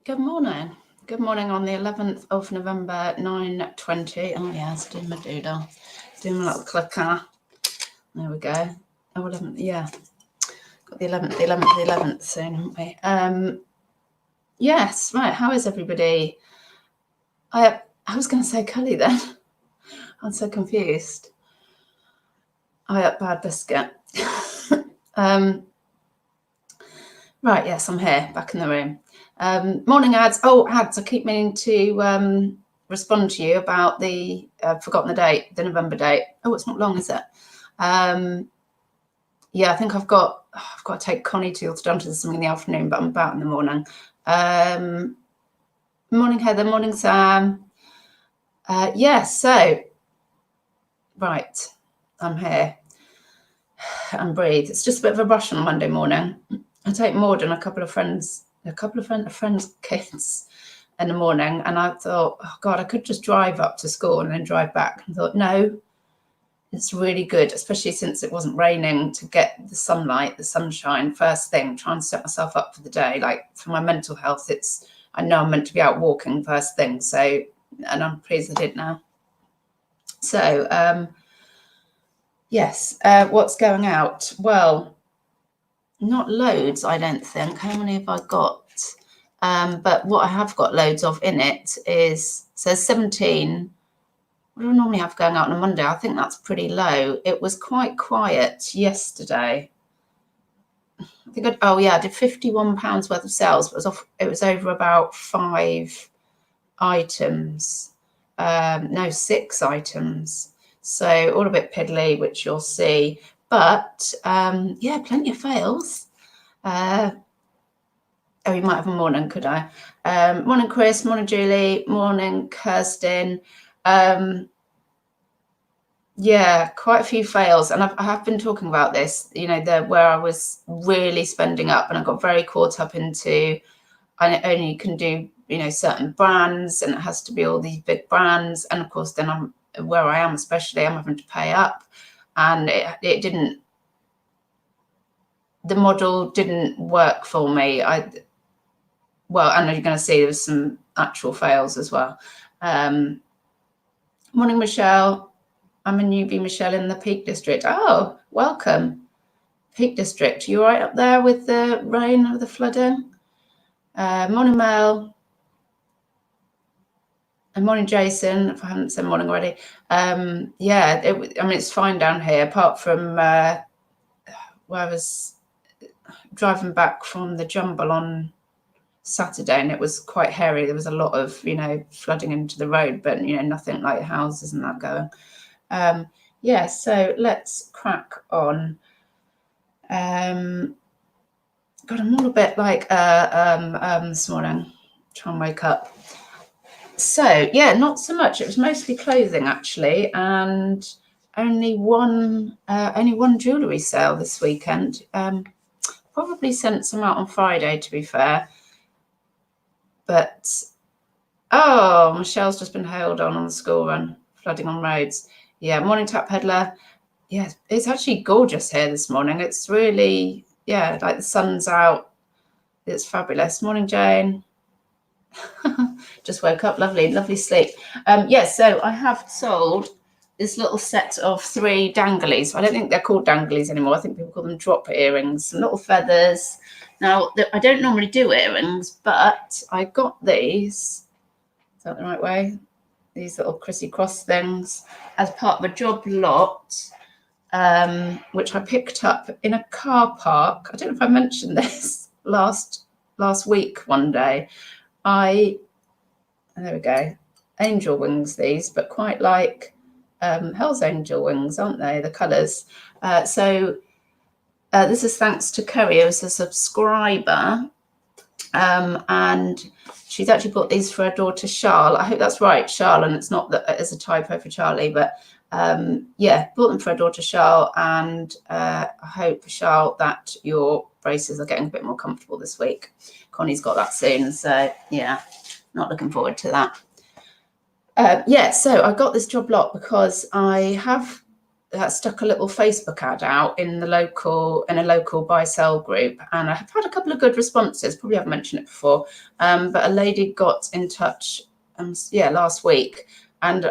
Good morning. Good morning on the 11th of November, 9:20. Oh, yeah, it's doing my doodle. Doing my little clicker. There we go. Oh, 11th, yeah. Got the 11th soon, haven't we? Yes, right. How is everybody? I was going to say Cully then. I'm so confused. Bad biscuit. Right, yes, I'm here, back in the room. Morning ads. Oh, ads. I keep meaning to respond to you about the forgotten the date, the November date. Oh, it's not long, is it? Yeah, I think I've got to take Connie to orthodontist something in the afternoon, but I'm about in the morning. Morning, Heather. Morning, Sam. So right, I'm here and breathe. It's just a bit of a rush on a Monday morning. I take Maud and a couple of friends' kids in the morning, and I thought, oh God, I could just drive up to school and then drive back. And thought, no, it's really good, especially since it wasn't raining, to get the sunlight, the sunshine first thing, try and set myself up for the day. Like for my mental health, I know I'm meant to be out walking first thing. So, and I'm pleased I did now. So, yes, what's going out? Well, not loads, I don't think. How many have I got? But what I have got loads of in it is, so 17. What do I normally have going out on a Monday? I think that's pretty low. It was quite quiet yesterday. I think I did £51 worth of sales, but it was over about 5 items. No, 6 items. So all a bit piddly, which you'll see. But yeah, plenty of fails. You might have a morning, could I? Morning, Chris. Morning, Julie. Morning, Kirsten. Yeah, quite a few fails. And I have been talking about this, where I was really spending up, and I got very caught up into, I only can do, certain brands, and it has to be all these big brands. And of course, then where I am, especially, I'm having to pay up, and it didn't, the model didn't work for me. I know you're going to see there's some actual fails as well. Morning, Michelle. I'm a newbie, Michelle, in the Peak District. Oh, welcome. Peak District. You all right up there with the rain or the flooding? Morning, Mel. And morning, Jason, if I haven't said morning already. Yeah, it's fine down here, apart from where I was driving back from the Jumble on Saturday, and it was quite hairy. There was a lot of, flooding into the road, but, nothing like houses and that going. Yeah, so let's crack on. God, I'm all a bit like this morning, try and wake up. So yeah, not so much. It was mostly clothing actually, and only one jewellery sale this weekend. Probably sent some out on Friday, to be fair. But Michelle's just been hailed on the school run, flooding on roads. Yeah, morning, Tap Peddler. Yeah, it's actually gorgeous here this morning. It's really, like the sun's out. It's fabulous. Morning, Jane. Just woke up. Lovely sleep. So I have sold this little set of 3 danglies. I don't think they're called danglies anymore. I think people call them drop earrings, some little feathers. Now, I don't normally do earrings, but I got these. Is that the right way? These little crissy cross things as part of a job lot, which I picked up in a car park. I don't know if I mentioned this last week one day. There we go. Angel wings, these, but quite like Hell's Angel wings, aren't they? The colours. So this is thanks to Kerry, who's a subscriber. And she's actually bought these for her daughter, Charles. I hope that's right, Charles, and it's not that it's a typo for Charlie, but bought them for her daughter, Charles, and I hope, Charles, that your braces are getting a bit more comfortable this week. Connie's got that soon, so yeah, not looking forward to that. So I got this job lot because I have stuck a little Facebook ad out in a local buy sell group, and I've had a couple of good responses. Probably haven't mentioned it before, but a lady got in touch, last week, and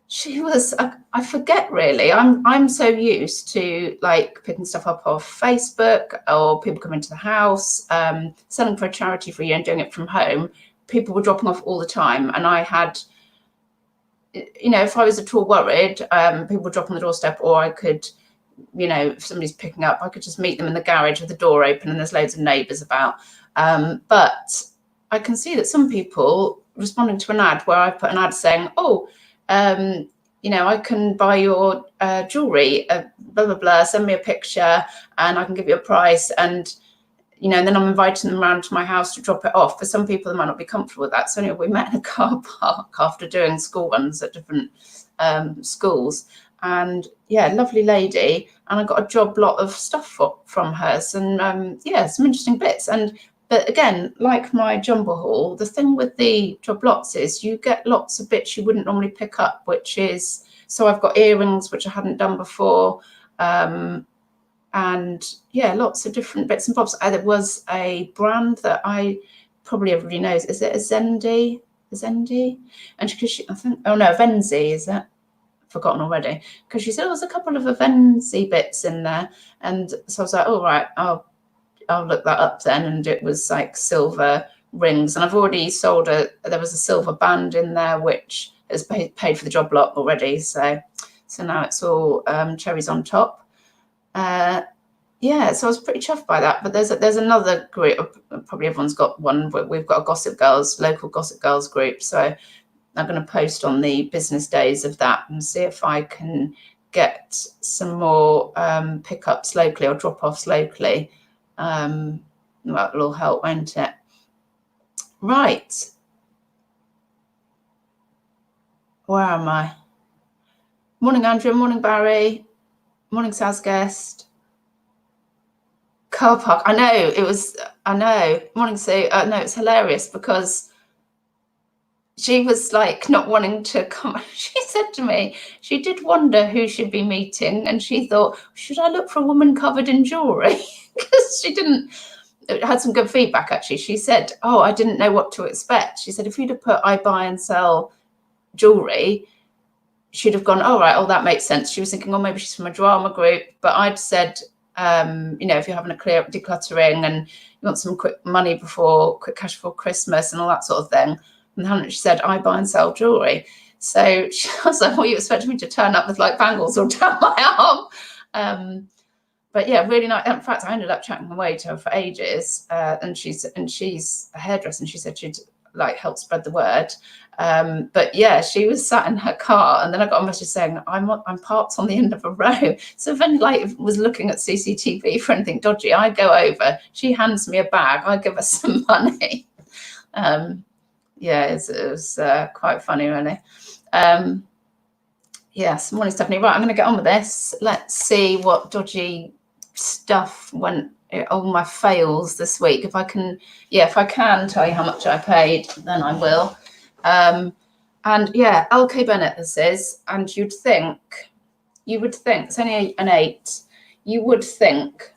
she was, I forget really. I'm so used to like picking stuff up off Facebook or people coming to the house, selling for a charity for a year and doing it from home. People were dropping off all the time, and I had, if I was at all worried, people would drop on the doorstep, or I could, if somebody's picking up, I could just meet them in the garage with the door open and there's loads of neighbours about. But I can see that some people responding to an ad where I put an ad saying, I can buy your jewellery, blah, blah, blah, send me a picture and I can give you a price. And, and then I'm inviting them around to my house to drop it off. For some people, they might not be comfortable with that. So anyway, we met in a car park after doing school runs at different schools. And lovely lady. And I got a job lot of stuff from hers, and some interesting bits. But again, like my jumble haul, the thing with the job lots is you get lots of bits you wouldn't normally pick up, so I've got earrings, which I hadn't done before. And lots of different bits and bobs. There was a brand that I probably everybody knows. Is it Azendi? And Avenzi, is that? Forgotten already. Because she said, there's a couple of Avenzi bits in there. And so I was like, all right, I'll look that up then. And it was like silver rings. And I've already sold there was a silver band in there, which has paid for the job lot already. So now it's all cherries on top. So I was pretty chuffed by that. But there's another group, probably everyone's got one, but we've got a local Gossip Girls group. So I'm going to post on the business days of that and see if I can get some more pickups locally or drop-offs locally. Well, it'll all help, won't it? Right. Where am I? Morning, Andrew. Morning, Barry. Morning, Sazguest. Car park. I know. Morning, Sue. No, it's hilarious because she was like not wanting to come. She said to me, she did wonder who she'd be meeting. And she thought, should I look for a woman covered in jewellery? Because it had some good feedback, actually. She said, I didn't know what to expect. She said, if you'd have put I buy and sell jewellery, she'd have gone, that makes sense. She was thinking, maybe she's from a drama group. But I'd said, if you're having a clear decluttering and you want some quick cash before Christmas and all that sort of thing. And she said, I buy and sell jewellery. So I was like, you expect me to turn up with like bangles all down my arm? But really nice. In fact, I ended up chatting away to her for ages. And she's a hairdresser, and she said she'd like help spread the word. But she was sat in her car, and then I got a message saying, I'm parked on the end of a row. So if anyone was looking at CCTV for anything dodgy, I go over, she hands me a bag, I give her some money. It was quite funny, really. Yes, morning, Stephanie. Right, I'm going to get on with this. Let's see what dodgy stuff went, all my fails this week. If I can tell you how much I paid, then I will. And LK Bennett, this is, and you would think, it's only an 8, you would think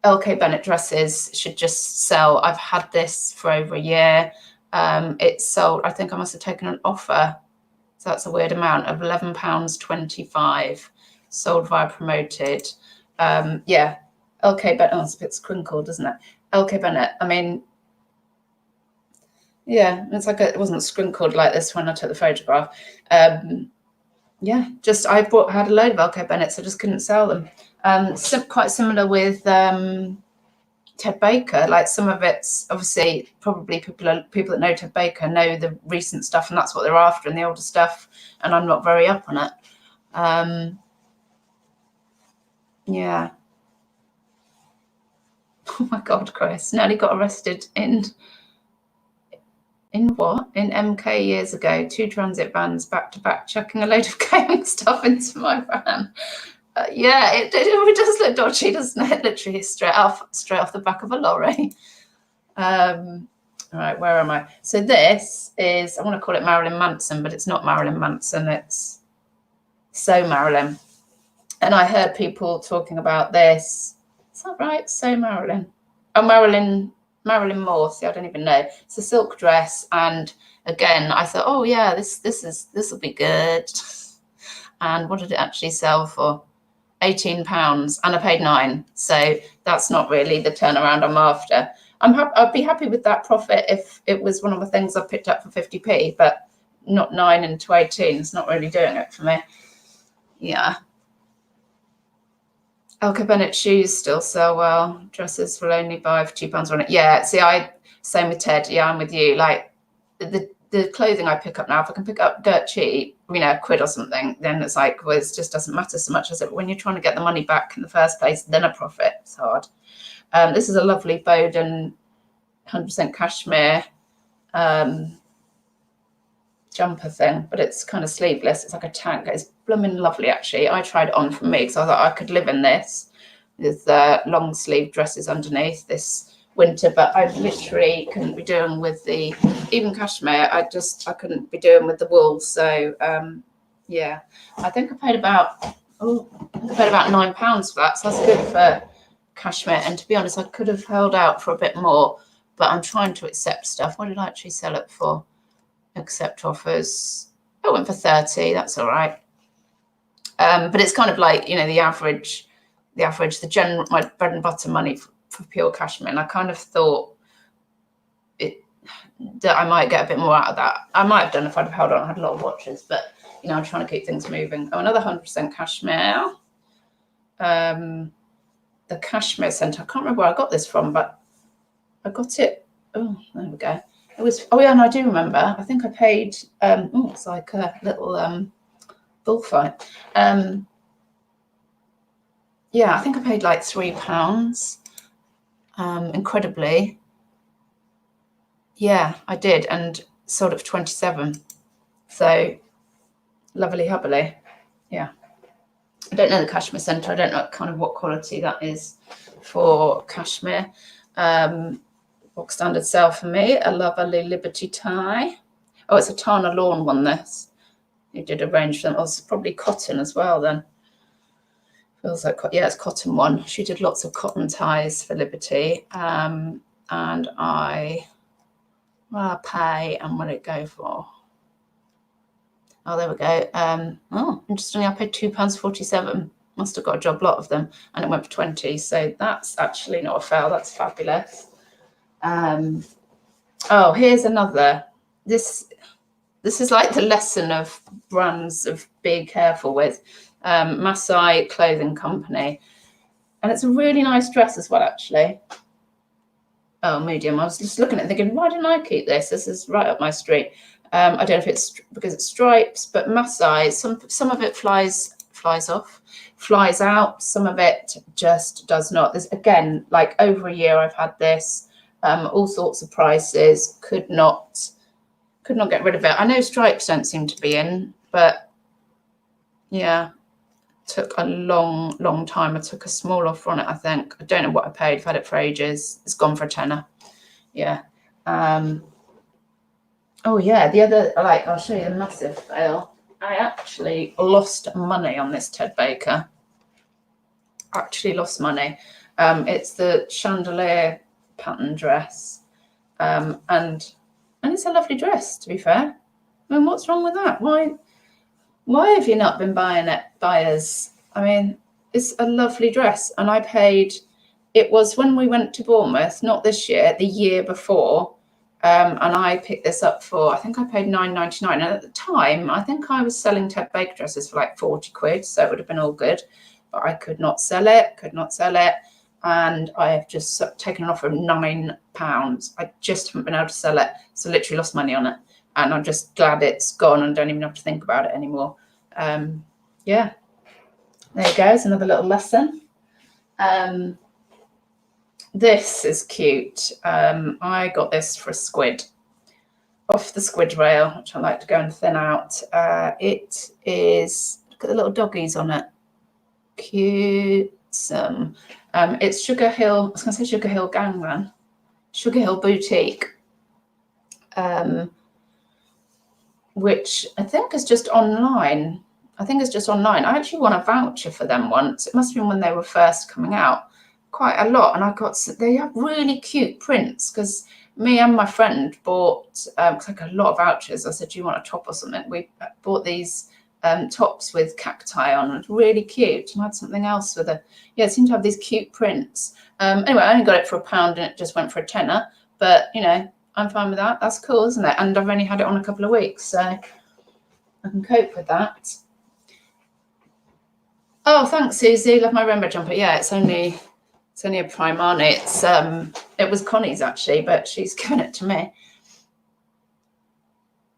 LK Bennett dresses should just sell. I've had this for over a year. It's sold, I think I must have taken an offer, so that's a weird amount, of £11.25, sold via Promoted. LK Bennett, it's a bit crinkled, isn't it? LK Bennett, I mean, it's like it wasn't sprinkled like this when I took the photograph. I had a load of LK Bennett, so I just couldn't sell them. Quite similar with Ted Baker. Like some of it's obviously probably people that know Ted Baker know the recent stuff, and that's what they're after, and the older stuff, and I'm not very up on it. Oh my God, Chris, nearly got arrested in MK years ago, 2 transit vans back to back, chucking a load of gaming stuff into my van. It does look dodgy, doesn't it? Literally straight off the back of a lorry. All right, where am I? So this is, I want to call it Marilyn Manson, but it's not Marilyn Manson. It's So Marilyn. And I heard people talking about this. Is that right? So Marilyn. Oh, Marilyn Moore. See, I don't even know. It's a silk dress, and again, I thought, oh yeah, this will be good. And what did it actually sell for? £18, and I paid £9. So that's not really the turnaround I'm after. I'd be happy with that profit if it was one of the things I picked up for 50p, but not 9 into 18. It's not really doing it for me. Yeah. Elka Bennett shoes still sell well. Dresses will only buy for £2 on it. Yeah, see, same with Ted. Yeah, I'm with you. Like the clothing I pick up now, if I can pick up dirt cheap, a £1 or something, then it's like, well, it just doesn't matter so much as it when you're trying to get the money back in the first place, then a profit. It's hard. This is a lovely Boden 100% cashmere jumper thing, but it's kind of sleeveless. It's like a tank. It's blooming lovely, actually. I tried it on for me because I thought I could live in this with long sleeve dresses underneath this winter, but I literally couldn't be doing with the even cashmere. I couldn't be doing with the wool. So yeah, I think I paid about £9 for that. So that's good for cashmere. And to be honest, I could have held out for a bit more, but I'm trying to accept stuff. What did I actually sell it for? Accept offers. I went for 30. That's all right. But it's kind of like, the average, the general, my bread and butter money for pure cashmere. And I kind of thought that I might get a bit more out of that. I might have done if I'd have held on. I had a lot of watches, but I'm trying to keep things moving. Oh, another 100% cashmere. The Cashmere Centre. I can't remember where I got this from, but I got it. Oh, there we go. It was, oh yeah, and I do remember. I think I paid. It's like a little bullfight. Yeah, I think I paid like £3. Incredibly. Yeah, I did, and sold it for 27. So lovely hubbly. Yeah. I don't know the Cashmere Centre. I don't know kind of what quality that is for cashmere. Box standard sale for me. A lovely Liberty tie. Oh, it's a Tana Lawn one, this. You did arrange for them. Oh, it's probably cotton as well then. Feels like, yeah, it's cotton one. She did lots of cotton ties for Liberty. And I pay, and what did it go for? Oh, there we go. Oh, interestingly, I paid £2.47. Must have got a job lot of them, and it went for 20. So that's actually not a fail. That's fabulous. Oh, here's another. This is like the lesson of brands of being careful with. Masai Clothing Company, and it's a really nice dress as well, actually. Oh, medium. I was just looking at it thinking, why didn't I keep this? This is right up my street. I don't know if it's because it's stripes, but Masai, some of it flies off, flies out. Some of it just does not. There's, again, like over a year I've had this, all sorts of prices, could not get rid of it. I know stripes don't seem to be in, but yeah, took a long time. I took a small offer on it, I think. I don't know what I paid. I've had it for ages. It's gone for a tenner. Yeah. Oh yeah, the other, I'll show you a massive fail. I actually lost money on this Ted Baker. Actually lost money. It's the chandelier pattern dress. And it's a lovely dress, to be fair. I mean, what's wrong with that? Why have you not been buying it, buyers? I mean, it's a lovely dress. And I paid, it was when we went to Bournemouth, not this year, the year before. And I picked this up for, I think I paid £9.99. And at the time, I think I was selling Ted Baker dresses for like 40 quid. So it would have been all good. But I could not sell it. And I have just taken an offer of £9. I just haven't been able to sell it. So literally lost money on it. And I'm just glad it's gone and don't even have to think about it anymore. Yeah, there you go. It's another little lesson. This is cute. I got this for a squid off the squid rail, which I like to go and thin out. It is, look at the little doggies on it. Cute. It's Sugar Hill, I was going to say Sugar Hill Gangland. Sugar Hill Boutique. Which I think is just online. I think it's just online. I actually won a voucher for them once. It must have been when they were first coming out, quite a lot. And they have really cute prints, because me and my friend bought like a lot of vouchers. I said, do you want a top or something? We bought these tops with cacti on. It's really cute. And I had something else with it seemed to have these cute prints. Anyway, I only got it for £1 and it just went for £10. But, I'm fine with that. That's cool, isn't it? And I've only had it on a couple of weeks, so I can cope with that. Oh, thanks, Susie. Love my rainbow jumper. Yeah, it's only a Primani. It was Connie's actually, but she's given it to me.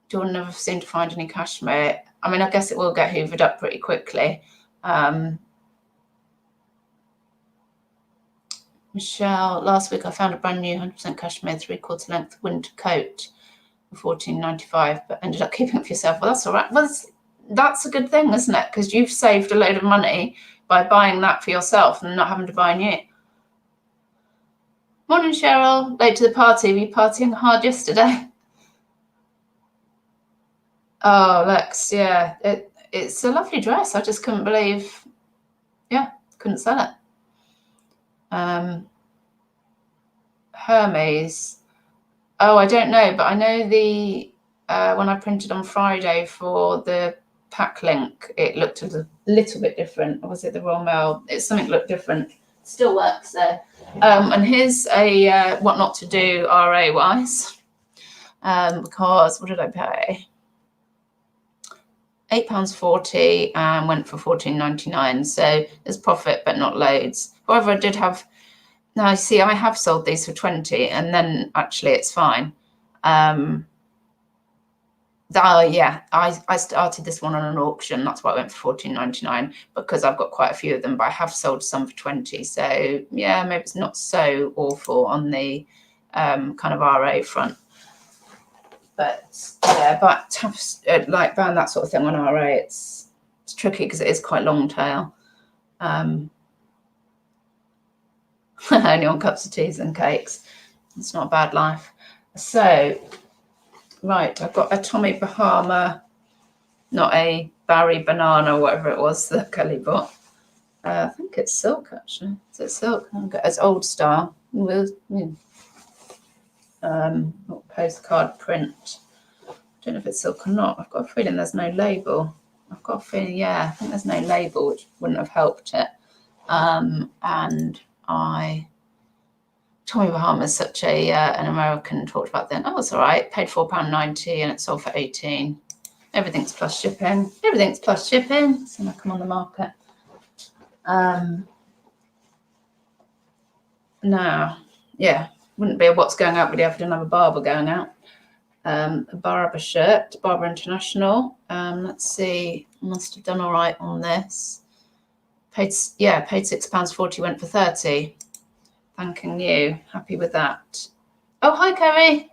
Dawn never seemed to find any cashmere. I mean, I guess it will get hoovered up pretty quickly. Michelle, last week I found a brand new 100% cashmere 3/4 length winter coat for $14.95, but ended up keeping it for yourself. Well, that's all right. Well, that's a good thing, isn't it? Because you've saved a load of money by buying that for yourself and not having to buy new. Morning, Cheryl. Late to the party. Were you partying hard yesterday? Oh, Lex, yeah. It's a lovely dress. I just couldn't believe, couldn't sell it. Hermes. Oh, I don't know, but I know when I printed on Friday for the pack link, it looked a little bit different. Or was it the Royal Mail? Something looked different. Still works there. And here's a what not to do RA wise, because what did I pay? £8.40 and went for £14.99. So there's profit, but not loads. However, I did have. Now, you see, I have sold these for 20, and then actually it's fine. I started this one on an auction. That's why I went for £14.99, because I've got quite a few of them, but I have sold some for 20. So yeah, maybe it's not so awful on the kind of RA front. But yeah, but like buying that sort of thing on RA, it's tricky because it is quite long tail. Only on cups of teas and cakes. It's not a bad life. So, right, I've got a Tommy Bahama, not a Barry Banana, whatever it was that Kelly bought. I think it's silk, actually. Is it silk? It's old style. Postcard print. I don't know if it's silk or not. I've got a feeling there's no label. I think there's no label, which wouldn't have helped it. And Tommy Bahama is such an American, talked about then. Oh, it's all right. Paid £4.90 and it sold for £18. Everything's plus shipping. So I come on the market. Now, wouldn't be a what's going out video if I didn't have a Barber going out. A Barber shirt, Barber International. Let's see, must have done all right on this. Paid £6.40, went for 30. Thanking you. Happy with that. Oh, hi, Kerry.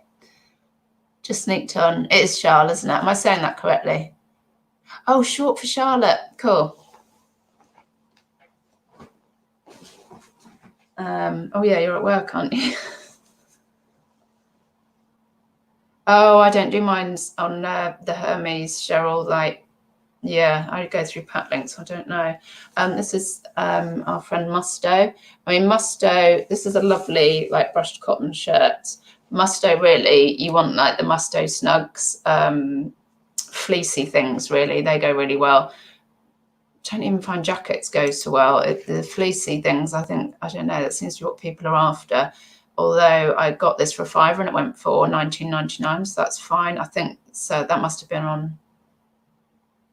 Just sneaked on. It is Charlotte, isn't it? Am I saying that correctly? Oh, short for Charlotte. Cool. Oh, yeah, you're at work, aren't you? Oh, I don't do mine on the Hermes, Cheryl. I go through pack links. I don't know. This is our friend Musto. I mean, Musto, this is a lovely brushed cotton shirt. Musto, really, you want the Musto Snugs, fleecy things, really. They go really well. Don't even find jackets go so well. The fleecy things, I don't know, that seems to be what people are after. Although I got this for £5 and it went for £19.99, so that's fine. I think so. That must have been on.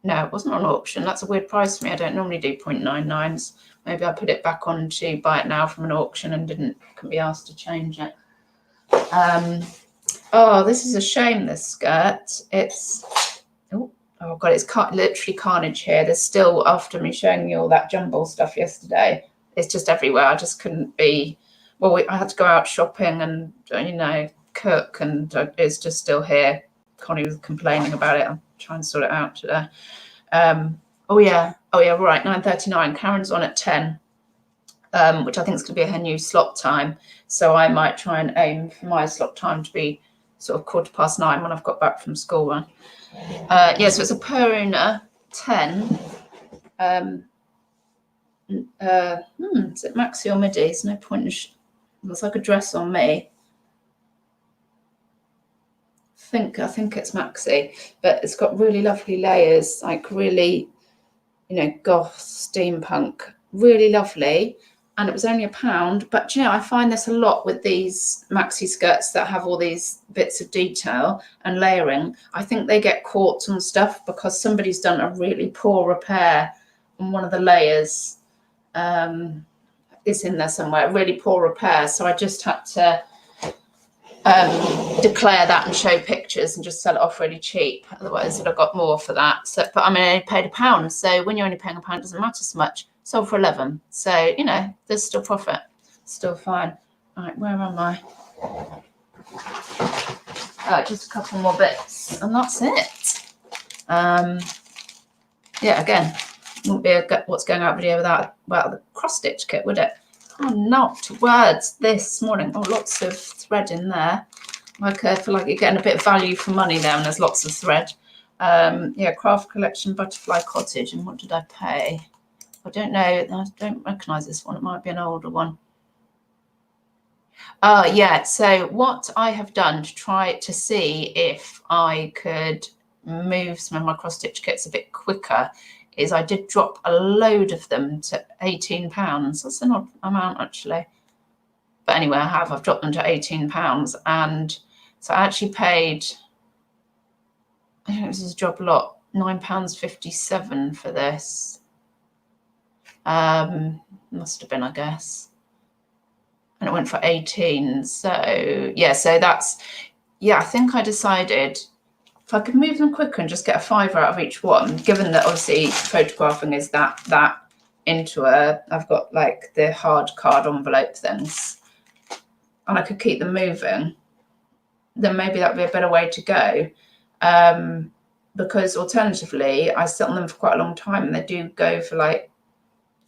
No, it wasn't on auction. That's a weird price for me. I don't normally do 0.99s. Maybe I put it back on to buy it now from an auction and couldn't be asked to change it. Oh, this is a shame, this skirt. It's, oh God, it's literally carnage here. There's still, after me showing you all that jumble stuff yesterday, it's just everywhere. I just couldn't be, I had to go out shopping and, cook, and it's just still here. Connie was complaining about it. I'm trying to sort it out today. Right, 9:39. Karen's on at 10, which I think is going to be her new slot time. So I might try and aim for my slot time to be sort of 9:15 when I've got back from school run. So it's a Peruna. 10. Is it maxi or midi? There's no point in looks like a dress on me. I think it's maxi, but it's got really lovely layers, like really, goth, steampunk, really lovely. And it was only £1. But I find this a lot with these maxi skirts that have all these bits of detail and layering. I think they get caught on stuff because somebody's done a really poor repair on one of the layers. It's in there somewhere, really poor repair. So I just had to declare that and show pictures and just sell it off really cheap. Otherwise, I'd have got more for that. So, but I only paid £1. So when you're only paying £1, it doesn't matter so much. Sold for 11. So, there's still profit. Still fine. Right, where am I? Just a couple more bits. And that's it. Yeah, again, wouldn't be a what's going out video without the cross-stitch kit, would it? Oh, not words this morning. Oh, lots of thread in there. I feel like you're getting a bit of value for money there, and there's lots of thread. Yeah, Craft Collection Butterfly Cottage. And what did I pay? I don't know. I don't recognise this one. It might be an older one. Yeah. So what I have done to try to see if I could move some of my cross-stitch kits a bit quicker is I did drop a load of them to £18. That's an odd amount, actually. But anyway, I've dropped them to £18. And so I actually paid, I think this is a job lot, £9.57 for this. Must have been, I guess. And it went for 18. So yeah, I think I decided if I could move them quicker and just get a £5 out of each one, given that obviously photographing is that into I've got like the hard card envelope things, and I could keep them moving, then maybe that would be a better way to go. Because alternatively, I sit on them for quite a long time and they do go for like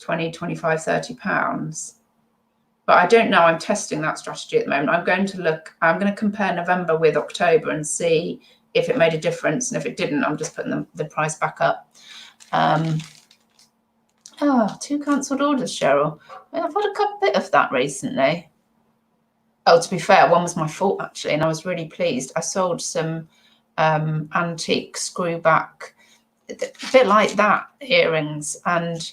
20, 25, £30. But I don't know. I'm testing that strategy at the moment. I'm going to compare November with October and see if it made a difference. And if it didn't, I'm just putting the price back up. 2 cancelled orders, Cheryl. I've had a bit of that recently. Oh, to be fair, one was my fault, actually, and I was really pleased. I sold some antique screwback, a bit like that, earrings, and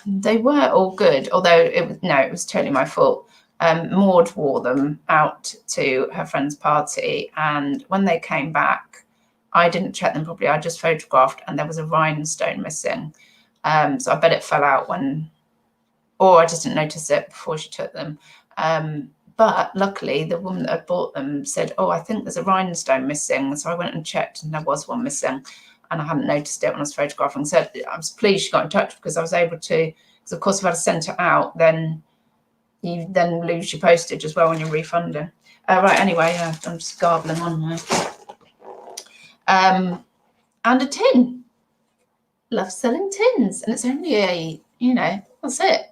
they were all good, although it was totally my fault. Maud wore them out to her friend's party, and when they came back, I didn't check them properly. I just photographed, and there was a rhinestone missing. So I bet it fell out or I just didn't notice it before she took them. But luckily, the woman that had bought them said, "Oh, I think there's a rhinestone missing." So I went and checked, and there was one missing, and I hadn't noticed it when I was photographing. So I was pleased she got in touch, because I was able to. Because of course, if I had sent it out, then you then lose your postage as well when you're refunding. Right. Anyway, I'm just garbling on now. And a tin. Love selling tins, and it's only that's it.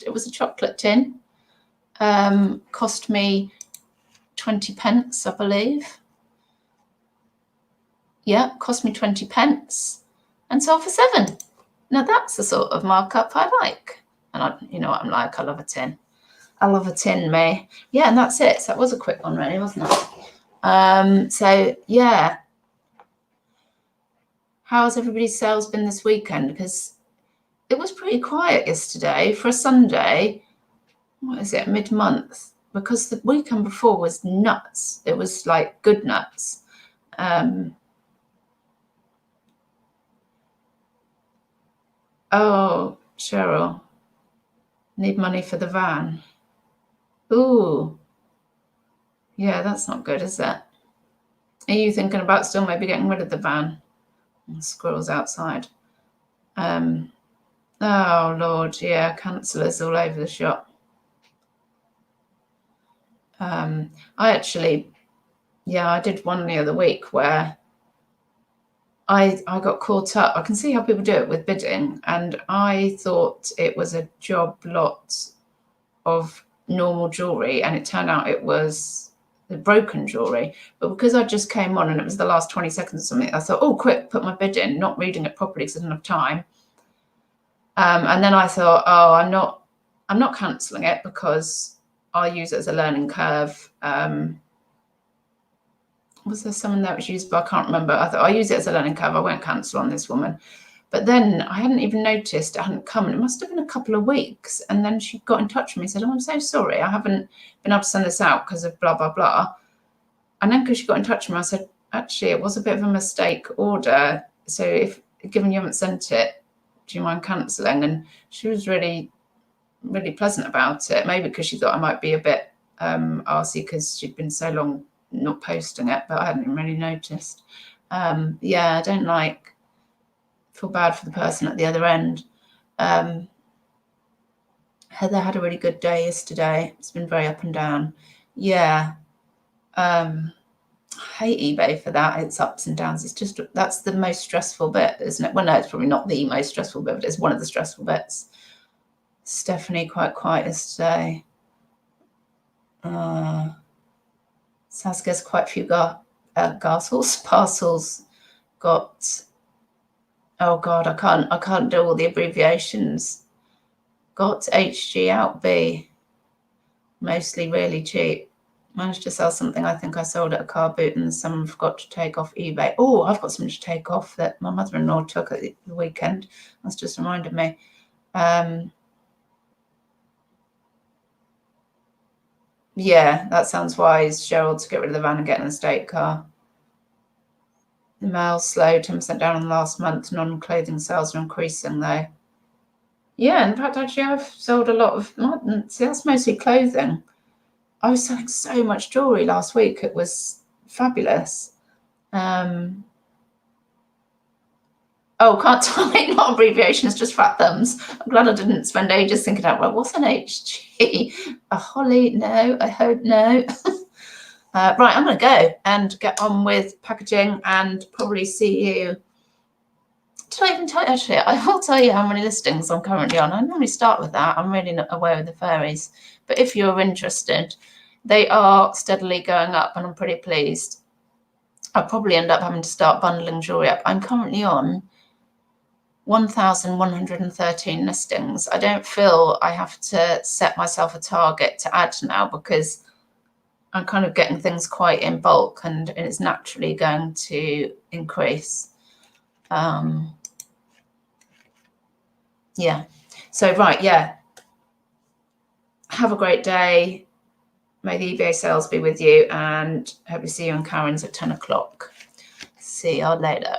It was a chocolate tin. Cost me 20p, I believe. Yeah, cost me 20p and sold for 7. Now that's the sort of markup I like. And you know what I'm like, I love a tin. I love a tin, me. Yeah, and that's it. So that was a quick one, really, wasn't it? So yeah. How's everybody's sales been this weekend? Because it was pretty quiet yesterday for a Sunday. What is it, mid-month? Because the weekend before was nuts. It was like good nuts. Oh, Cheryl, need money for the van. Ooh, yeah, that's not good, is it? Are you thinking about still maybe getting rid of the van? Squirrels outside. Oh, Lord, yeah, cancellers all over the shop. I did one the other week where I got caught up. I can see how people do it with bidding, and I thought it was a job lot of normal jewellery, and it turned out it was broken jewelry. But because I just came on and it was the last 20 seconds or something, I thought, oh, quick, put my bid in, not reading it properly because I didn't have time. And then I thought, oh, I'm not cancelling it because I'll use it as a learning curve. Was there someone that was used, but I can't remember. I thought I'll use it as a learning curve. I won't cancel on this woman. But then I hadn't even noticed it hadn't come. And it must have been a couple of weeks. And then she got in touch with me and said, oh, I'm so sorry. I haven't been able to send this out because of blah, blah, blah. And then because she got in touch with me, I said, actually, it was a bit of a mistake order. So if, given you haven't sent it, do you mind cancelling? And she was really, really pleasant about it. Maybe because she thought I might be a bit arsey because she'd been so long not posting it, but I hadn't really noticed. Yeah, I don't feel bad for the person at the other end. Heather had a really good day yesterday. It's been very up and down. Yeah. I hate eBay for that. It's ups and downs. It's just, that's the most stressful bit, isn't it? Well, no, it's probably not the most stressful bit, but it's one of the stressful bits. Stephanie, quite quiet yesterday. Saskia's quite a few parcels got. Oh God, I can't do all the abbreviations. Got HG out B, mostly really cheap. Managed to sell something I think I sold at a car boot and someone forgot to take off eBay. Oh, I've got something to take off that my mother-in-law took at the weekend. That's just reminded me. Yeah, that sounds wise, Cheryl, to get rid of the van and get an estate car. The mail's slow, 10% down on last month. Non-clothing sales are increasing though. Yeah, in fact, actually, I've sold a lot of, see, that's mostly clothing. I was selling so much jewelry last week. It was fabulous. Oh, can't type, not abbreviations, just fat thumbs. I'm glad I didn't spend ages thinking out, well, what's an HG? A holly? No, I hope no. Right, I'm going to go and get on with packaging and probably see you. Did I even tell you? Actually, I will tell you how many listings I'm currently on. I normally start with that. I'm really not aware of the fairies. But if you're interested, they are steadily going up and I'm pretty pleased. I'll probably end up having to start bundling jewelry up. I'm currently on 1,113 listings. I don't feel I have to set myself a target to add now because I'm kind of getting things quite in bulk and it's naturally going to increase. Yeah. So, right. Yeah. Have a great day. May the eBay sales be with you and hope to see you in Karen's at 10 o'clock. See you later.